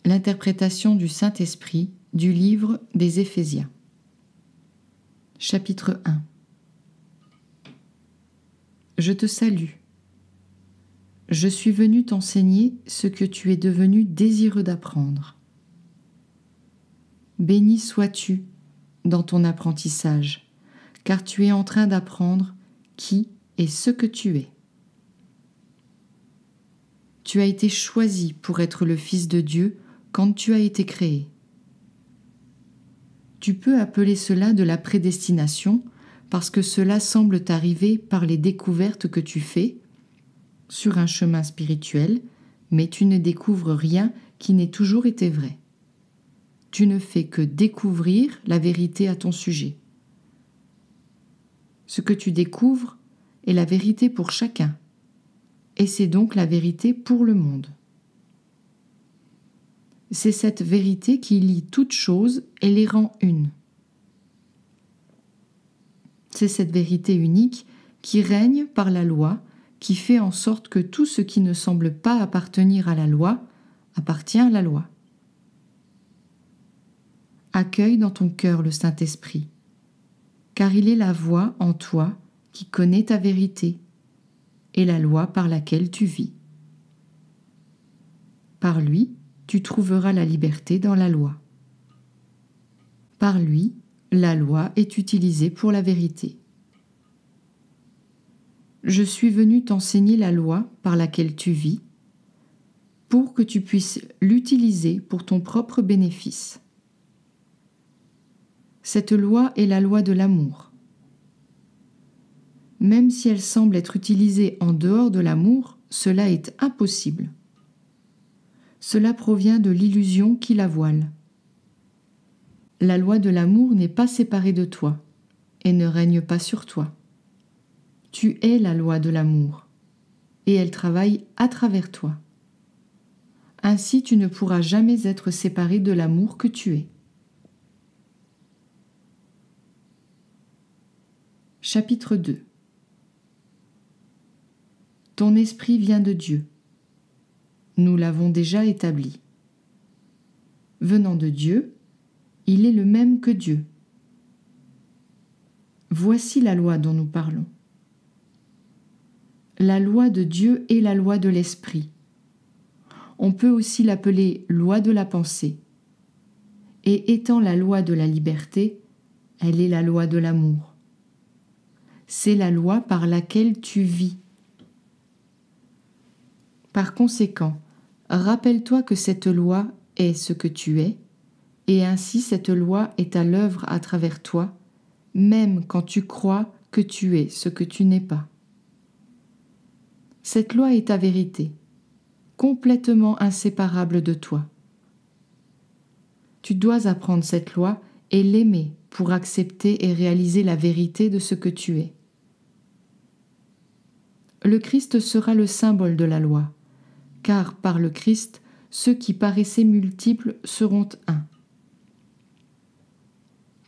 L'interprétation du Saint-Esprit du livre des Éphésiens. Chapitre 1. Je te salue. Je suis venu t'enseigner ce que tu es devenu désireux d'apprendre. Béni sois-tu dans ton apprentissage, car tu es en train d'apprendre qui et ce que tu es. Tu as été choisi pour être le Fils de Dieu quand tu as été créé. Tu peux appeler cela de la prédestination parce que cela semble t'arriver par les découvertes que tu fais sur un chemin spirituel, mais tu ne découvres rien qui n'ait toujours été vrai. Tu ne fais que découvrir la vérité à ton sujet. Ce que tu découvres est la vérité pour chacun, et c'est donc la vérité pour le monde. C'est cette vérité qui lie toutes choses et les rend une. C'est cette vérité unique qui règne par la loi, qui fait en sorte que tout ce qui ne semble pas appartenir à la loi appartient à la loi. Accueille dans ton cœur le Saint-Esprit, car il est la voix en toi qui connaît ta vérité et la loi par laquelle tu vis. Par lui, tu trouveras la liberté dans la loi. Par lui, la loi est utilisée pour la vérité. Je suis venu t'enseigner la loi par laquelle tu vis, pour que tu puisses l'utiliser pour ton propre bénéfice. Cette loi est la loi de l'amour. Même si elle semble être utilisée en dehors de l'amour, cela est impossible. Cela provient de l'illusion qui la voile. La loi de l'amour n'est pas séparée de toi et ne règne pas sur toi. Tu es la loi de l'amour et elle travaille à travers toi. Ainsi, tu ne pourras jamais être séparé de l'amour que tu es. Chapitre 2. Ton esprit vient de Dieu. Nous l'avons déjà établi. Venant de Dieu, il est le même que Dieu. Voici la loi dont nous parlons. La loi de Dieu est la loi de l'esprit. On peut aussi l'appeler loi de la pensée. Et étant la loi de la liberté, elle est la loi de l'amour. C'est la loi par laquelle tu vis. Par conséquent, rappelle-toi que cette loi est ce que tu es, et ainsi cette loi est à l'œuvre à travers toi, même quand tu crois que tu es ce que tu n'es pas. Cette loi est ta vérité, complètement inséparable de toi. Tu dois apprendre cette loi et l'aimer pour accepter et réaliser la vérité de ce que tu es. Le Christ sera le symbole de la loi, car par le Christ, ceux qui paraissaient multiples seront un.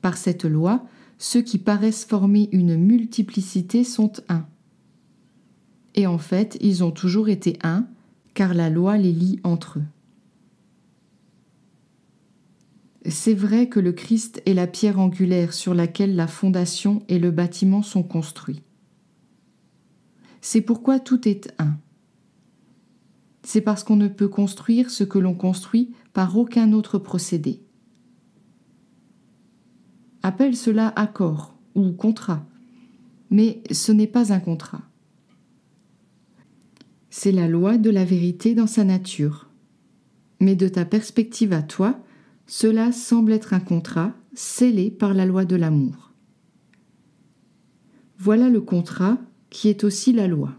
Par cette loi, ceux qui paraissent former une multiplicité sont un. Et en fait, ils ont toujours été un, car la loi les lie entre eux. C'est vrai que le Christ est la pierre angulaire sur laquelle la fondation et le bâtiment sont construits. C'est pourquoi tout est un. C'est parce qu'on ne peut construire ce que l'on construit par aucun autre procédé. Appelle cela accord ou contrat, mais ce n'est pas un contrat. C'est la loi de la vérité dans sa nature. Mais de ta perspective à toi, cela semble être un contrat scellé par la loi de l'amour. Voilà le contrat qui est aussi la loi.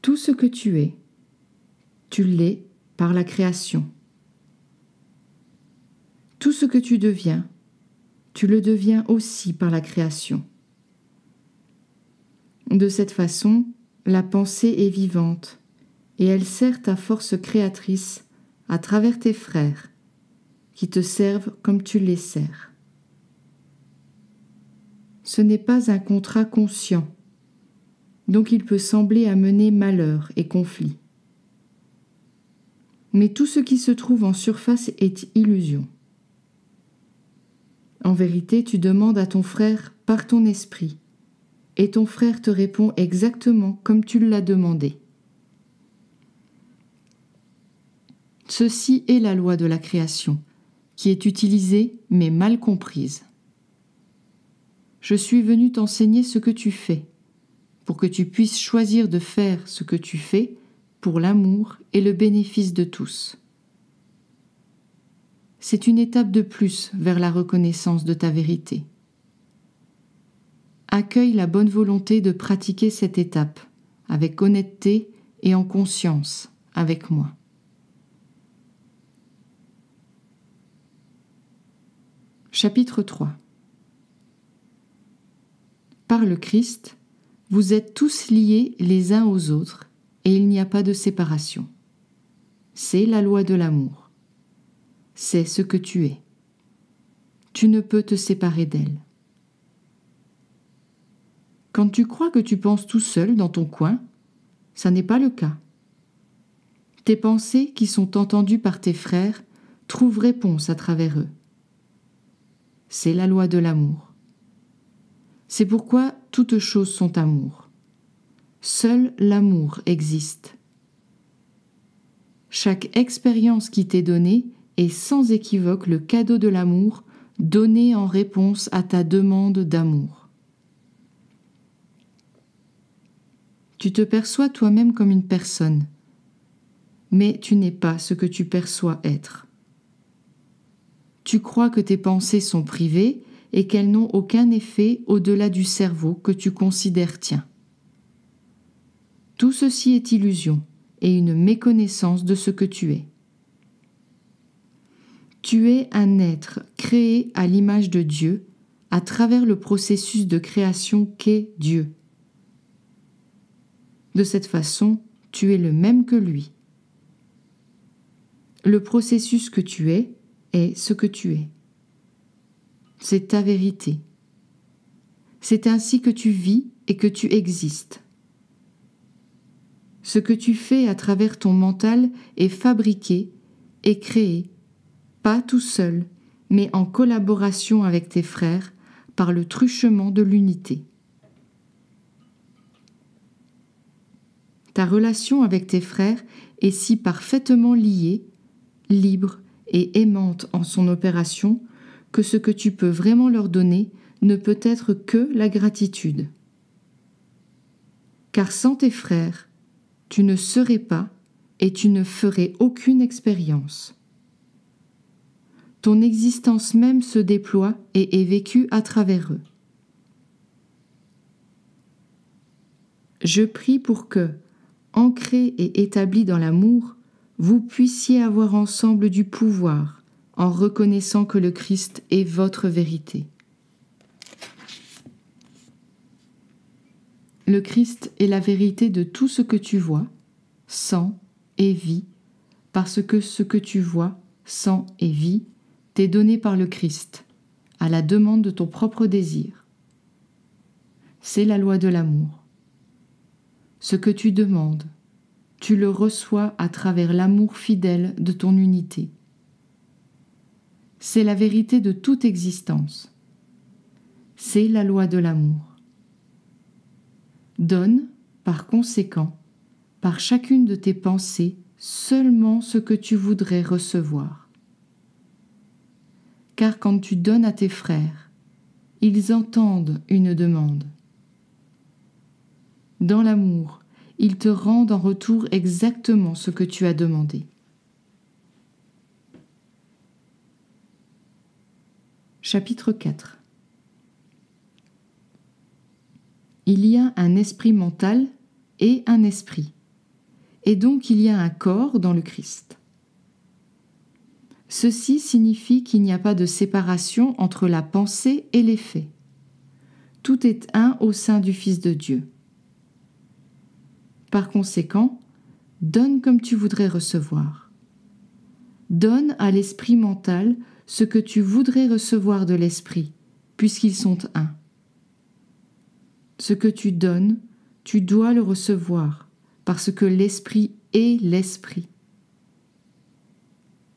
Tout ce que tu es, tu l'es par la création. Tout ce que tu deviens, tu le deviens aussi par la création. De cette façon, la pensée est vivante et elle sert ta force créatrice à travers tes frères qui te servent comme tu les sers. Ce n'est pas un contrat conscient, donc il peut sembler amener malheur et conflit. Mais tout ce qui se trouve en surface est illusion. En vérité, tu demandes à ton frère par ton esprit, et ton frère te répond exactement comme tu l'as demandé. Ceci est la loi de la création, qui est utilisée mais mal comprise. Je suis venu t'enseigner ce que tu fais, pour que tu puisses choisir de faire ce que tu fais pour l'amour et le bénéfice de tous. C'est une étape de plus vers la reconnaissance de ta vérité. Accueille la bonne volonté de pratiquer cette étape avec honnêteté et en conscience avec moi. Chapitre 3. Par le Christ, vous êtes tous liés les uns aux autres et il n'y a pas de séparation. C'est la loi de l'amour. C'est ce que tu es. Tu ne peux te séparer d'elle. Quand tu crois que tu penses tout seul dans ton coin, ça n'est pas le cas. Tes pensées qui sont entendues par tes frères trouvent réponse à travers eux. C'est la loi de l'amour. C'est pourquoi toutes choses sont amour. Seul l'amour existe. Chaque expérience qui t'est donnée est sans équivoque le cadeau de l'amour donné en réponse à ta demande d'amour. Tu te perçois toi-même comme une personne, mais tu n'es pas ce que tu perçois être. Tu crois que tes pensées sont privées et qu'elles n'ont aucun effet au-delà du cerveau que tu considères tien. Tout ceci est illusion et une méconnaissance de ce que tu es. Tu es un être créé à l'image de Dieu à travers le processus de création qu'est Dieu. De cette façon, tu es le même que lui. Le processus que tu es ce que tu es. C'est ta vérité. C'est ainsi que tu vis et que tu existes. Ce que tu fais à travers ton mental est fabriqué et créé, pas tout seul, mais en collaboration avec tes frères par le truchement de l'unité. Ta relation avec tes frères est si parfaitement liée, libre et aimante en son opération que ce que tu peux vraiment leur donner ne peut être que la gratitude. Car sans tes frères, tu ne serais pas et tu ne ferais aucune expérience. Ton existence même se déploie et est vécue à travers eux. Je prie pour que, ancrés et établis dans l'amour, vous puissiez avoir ensemble du pouvoir en reconnaissant que le Christ est votre vérité. Le Christ est la vérité de tout ce que tu vois, sens et vis, parce que ce que tu vois, sens et vis t'est donné par le Christ, à la demande de ton propre désir. C'est la loi de l'amour. Ce que tu demandes, tu le reçois à travers l'amour fidèle de ton unité. C'est la vérité de toute existence. C'est la loi de l'amour. Donne, par conséquent, par chacune de tes pensées, seulement ce que tu voudrais recevoir. Car quand tu donnes à tes frères, ils entendent une demande. Dans l'amour, ils te rendent en retour exactement ce que tu as demandé. Chapitre 4. Il y a un esprit mental et un esprit, et donc il y a un corps dans le Christ. Ceci signifie qu'il n'y a pas de séparation entre la pensée et les faits. Tout est un au sein du Fils de Dieu. Par conséquent, donne comme tu voudrais recevoir. Donne à l'esprit mental ce que tu voudrais recevoir de l'esprit, puisqu'ils sont un. Ce que tu donnes, tu dois le recevoir, parce que l'esprit est l'esprit.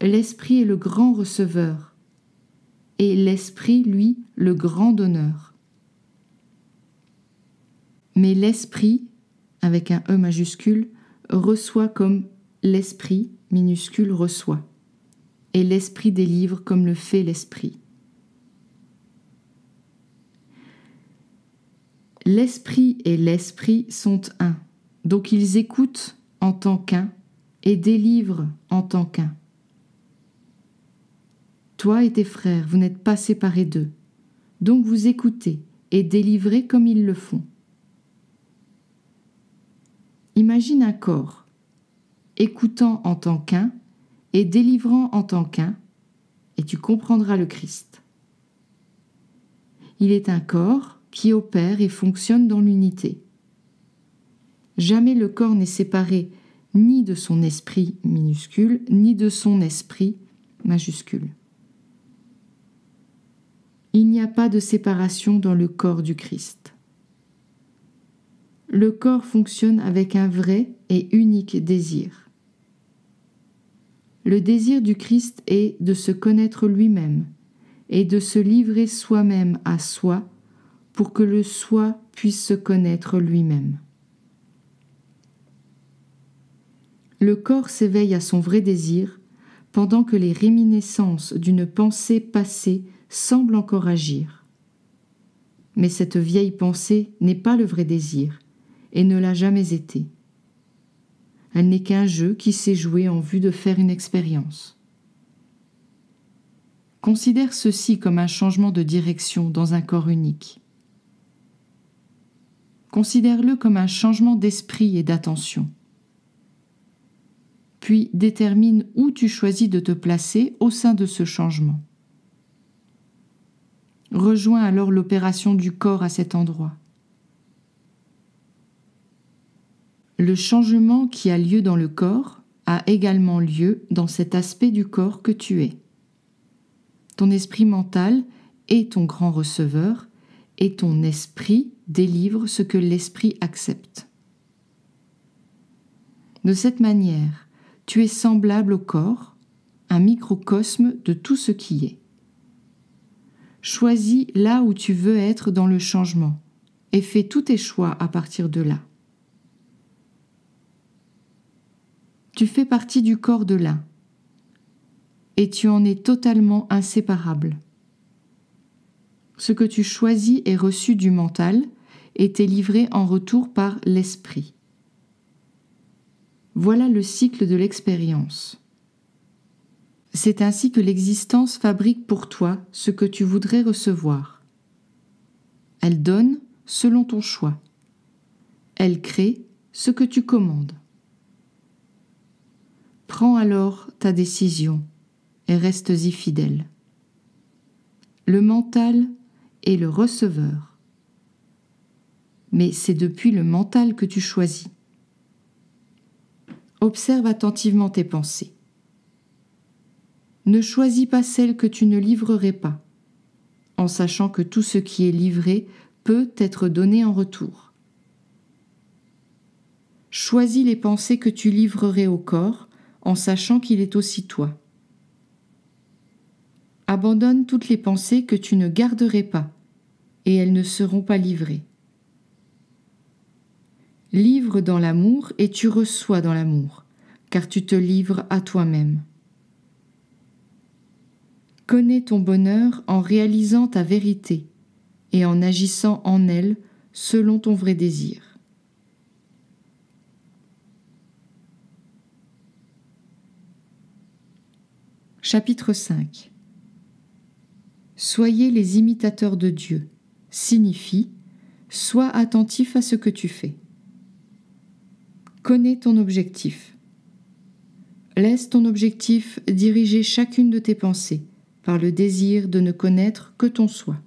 l'Esprit est le grand receveur, et l'Esprit, lui, le grand donneur. Mais l'Esprit, avec un E majuscule, reçoit comme l'Esprit, minuscule, reçoit, et l'Esprit délivre comme le fait l'Esprit. L'Esprit et l'Esprit sont un, donc ils écoutent en tant qu'un et délivrent en tant qu'un. Toi et tes frères, vous n'êtes pas séparés d'eux, donc vous écoutez et délivrez comme ils le font. Imagine un corps, écoutant en tant qu'un et délivrant en tant qu'un, et tu comprendras le Christ. Il est un corps qui opère et fonctionne dans l'unité. Jamais le corps n'est séparé ni de son esprit minuscule, ni de son esprit majuscule. Il n'y a pas de séparation dans le corps du Christ. Le corps fonctionne avec un vrai et unique désir. Le désir du Christ est de se connaître lui-même et de se livrer soi-même à soi pour que le soi puisse se connaître lui-même. Le corps s'éveille à son vrai désir pendant que les réminiscences d'une pensée passée semblent encore agir. Mais cette vieille pensée n'est pas le vrai désir et ne l'a jamais été. Elle n'est qu'un jeu qui s'est joué en vue de faire une expérience. Considère ceci comme un changement de direction dans un corps unique. Considère-le comme un changement d'esprit et d'attention. Puis détermine où tu choisis de te placer au sein de ce changement. Rejoins alors l'opération du corps à cet endroit. Le changement qui a lieu dans le corps a également lieu dans cet aspect du corps que tu es. Ton esprit mental est ton grand receveur et ton esprit délivre ce que l'esprit accepte. De cette manière, tu es semblable au corps, un microcosme de tout ce qui est. Choisis là où tu veux être dans le changement et fais tous tes choix à partir de là. Tu fais partie du corps de l'un et tu en es totalement inséparable. Ce que tu choisis est reçu du mental et t'est livré en retour par l'esprit. Voilà le cycle de l'expérience. C'est ainsi que l'existence fabrique pour toi ce que tu voudrais recevoir. Elle donne selon ton choix. Elle crée ce que tu commandes. Prends alors ta décision et restes-y fidèle. Le mental est le receveur, mais c'est depuis le mental que tu choisis. Observe attentivement tes pensées. Ne choisis pas celles que tu ne livrerais pas, en sachant que tout ce qui est livré peut être donné en retour. Choisis les pensées que tu livrerais au corps, en sachant qu'il est aussi toi. Abandonne toutes les pensées que tu ne garderais pas, et elles ne seront pas livrées. Livre dans l'amour et tu reçois dans l'amour, car tu te livres à toi-même. Connais ton bonheur en réalisant ta vérité et en agissant en elle selon ton vrai désir. Chapitre 5. Soyez les imitateurs de Dieu signifie « Sois attentif à ce que tu fais ». Connais ton objectif. Laisse ton objectif diriger chacune de tes pensées par le désir de ne connaître que ton soi.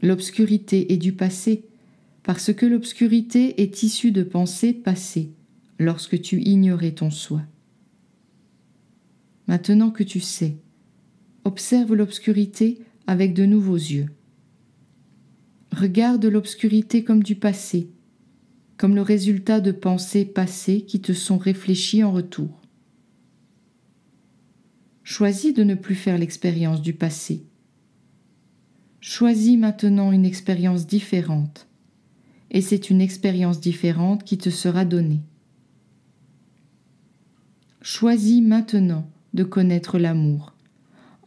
L'obscurité est du passé, parce que l'obscurité est issue de pensées passées, lorsque tu ignorais ton soi. Maintenant que tu sais, observe l'obscurité avec de nouveaux yeux. Regarde l'obscurité comme du passé, comme le résultat de pensées passées qui te sont réfléchies en retour. Choisis de ne plus faire l'expérience du passé. Choisis maintenant une expérience différente, et c'est une expérience différente qui te sera donnée. Choisis maintenant de connaître l'amour,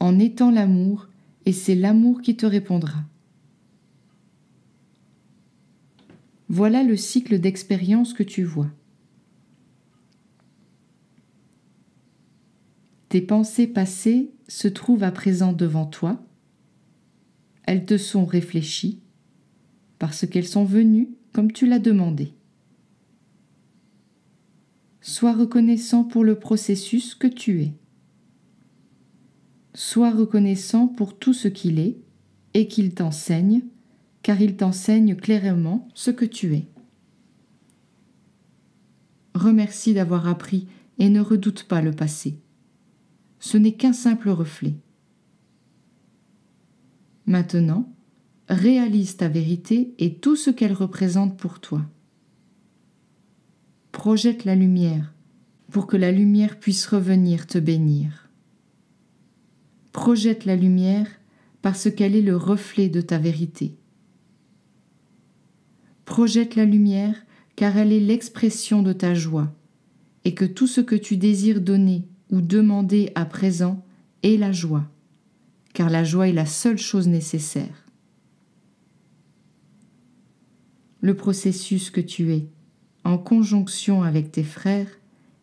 en étant l'amour, et c'est l'amour qui te répondra. Voilà le cycle d'expérience que tu vois. Tes pensées passées se trouvent à présent devant toi. Elles te sont réfléchies parce qu'elles sont venues comme tu l'as demandé. Sois reconnaissant pour le processus que tu es. Sois reconnaissant pour tout ce qu'il est et qu'il t'enseigne, car il t'enseigne clairement ce que tu es. Remercie d'avoir appris et ne redoute pas le passé. Ce n'est qu'un simple reflet. Maintenant, réalise ta vérité et tout ce qu'elle représente pour toi. Projette la lumière pour que la lumière puisse revenir te bénir. Projette la lumière parce qu'elle est le reflet de ta vérité. Projette la lumière car elle est l'expression de ta joie et que tout ce que tu désires donner ou demander à présent est la joie, car la joie est la seule chose nécessaire. Le processus que tu es, en conjonction avec tes frères,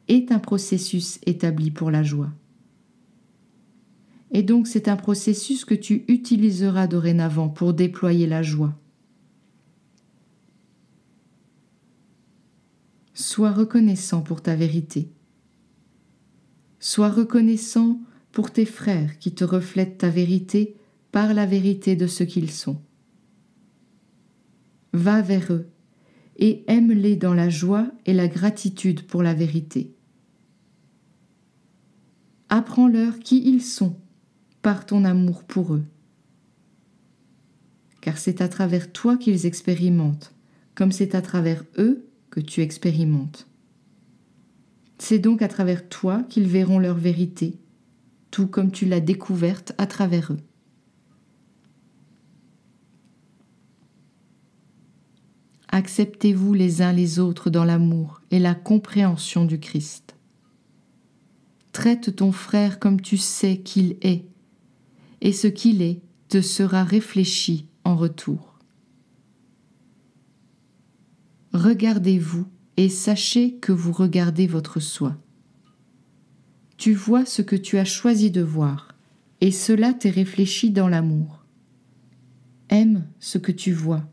est un processus établi pour la joie. Et donc c'est un processus que tu utiliseras dorénavant pour déployer la joie. Sois reconnaissant pour ta vérité. Sois reconnaissant pour tes frères qui te reflètent ta vérité par la vérité de ce qu'ils sont. Va vers eux et aime-les dans la joie et la gratitude pour la vérité. Apprends-leur qui ils sont par ton amour pour eux. Car c'est à travers toi qu'ils expérimentent, comme c'est à travers eux que tu expérimentes. C'est donc à travers toi qu'ils verront leur vérité, tout comme tu l'as découverte à travers eux. Acceptez-vous les uns les autres dans l'amour et la compréhension du Christ. Traite ton frère comme tu sais qu'il est, et ce qu'il est te sera réfléchi en retour. Regardez-vous et sachez que vous regardez votre soi. Tu vois ce que tu as choisi de voir, et cela t'est réfléchi dans l'amour. Aime ce que tu vois,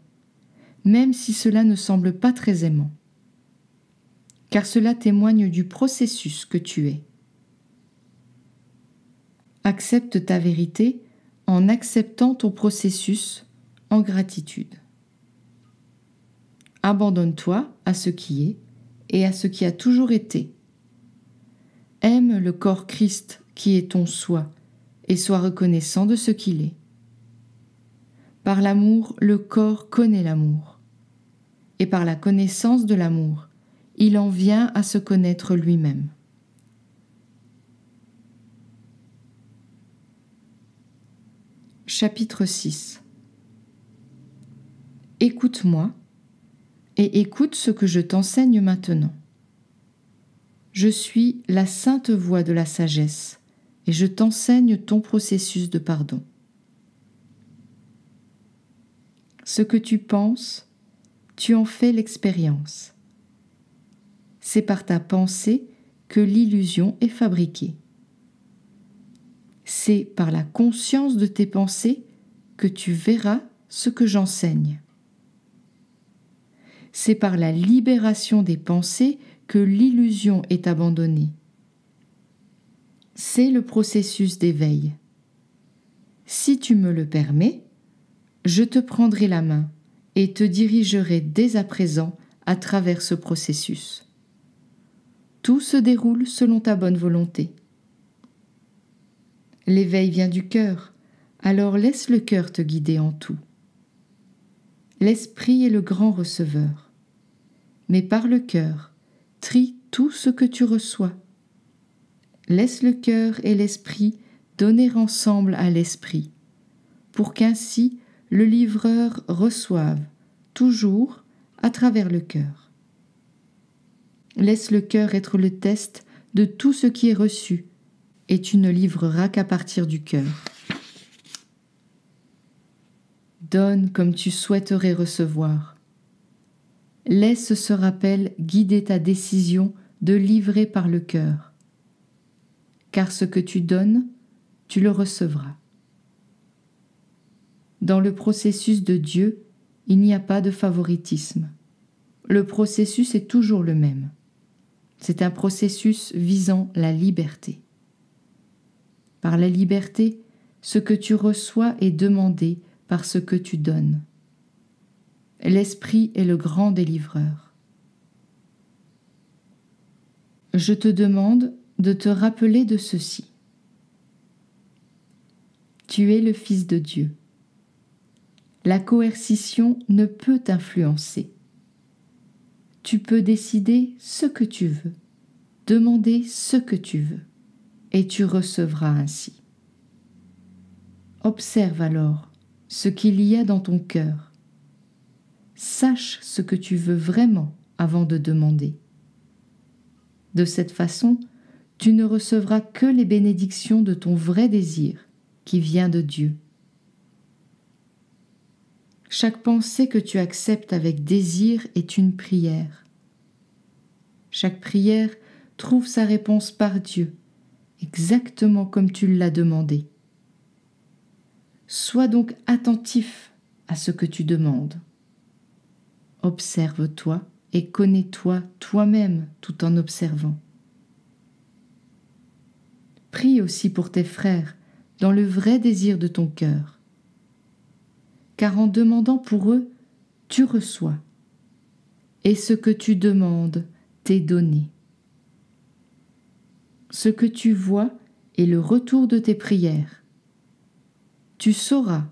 même si cela ne semble pas très aimant, car cela témoigne du processus que tu es. Accepte ta vérité en acceptant ton processus en gratitude. Abandonne-toi à ce qui est et à ce qui a toujours été. Aime le corps Christ qui est ton soi et sois reconnaissant de ce qu'il est. Par l'amour, le corps connaît l'amour. Et par la connaissance de l'amour, il en vient à se connaître lui-même. Chapitre 6. Écoute-moi et écoute ce que je t'enseigne maintenant. Je suis la sainte voix de la sagesse et je t'enseigne ton processus de pardon. Ce que tu penses, tu en fais l'expérience. C'est par ta pensée que l'illusion est fabriquée. C'est par la conscience de tes pensées que tu verras ce que j'enseigne. C'est par la libération des pensées que l'illusion est abandonnée. C'est le processus d'éveil. Si tu me le permets, je te prendrai la main et te dirigerai dès à présent à travers ce processus. Tout se déroule selon ta bonne volonté. L'éveil vient du cœur, alors laisse le cœur te guider en tout. L'esprit est le grand receveur. mais par le cœur, trie tout ce que tu reçois. Laisse le cœur et l'esprit donner ensemble à l'esprit, pour qu'ainsi le livreur reçoive toujours à travers le cœur. Laisse le cœur être le test de tout ce qui est reçu, et tu ne livreras qu'à partir du cœur. Donne comme tu souhaiterais recevoir. Laisse ce rappel guider ta décision de livrer par le cœur. Car ce que tu donnes, tu le recevras. Dans le processus de Dieu, il n'y a pas de favoritisme. Le processus est toujours le même. C'est un processus visant la liberté. Par la liberté, ce que tu reçois est demandé par ce que tu donnes. L'Esprit est le grand délivreur. Je te demande de te rappeler de ceci. Tu es le Fils de Dieu. La coercition ne peut t'influencer. Tu peux décider ce que tu veux, demander ce que tu veux, et tu recevras ainsi. Observe alors ce qu'il y a dans ton cœur. Sache ce que tu veux vraiment avant de demander. De cette façon, tu ne recevras que les bénédictions de ton vrai désir qui vient de Dieu. Chaque pensée que tu acceptes avec désir est une prière. Chaque prière trouve sa réponse par Dieu, exactement comme tu l'as demandé. Sois donc attentif à ce que tu demandes. Observe-toi et connais-toi toi-même tout en observant. Prie aussi pour tes frères dans le vrai désir de ton cœur. Car en demandant pour eux, tu reçois. Et ce que tu demandes t'est donné. Ce que tu vois est le retour de tes prières. Tu sauras,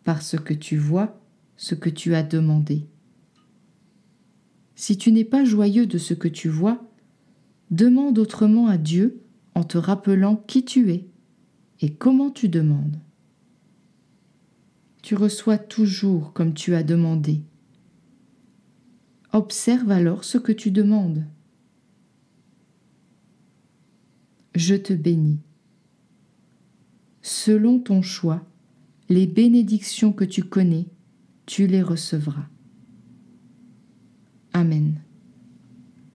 par ce que tu vois, ce que tu as demandé. Si tu n'es pas joyeux de ce que tu vois, demande autrement à Dieu en te rappelant qui tu es et comment tu demandes. Tu reçois toujours comme tu as demandé. Observe alors ce que tu demandes. Je te bénis. Selon ton choix, les bénédictions que tu connais, tu les recevras. Amen.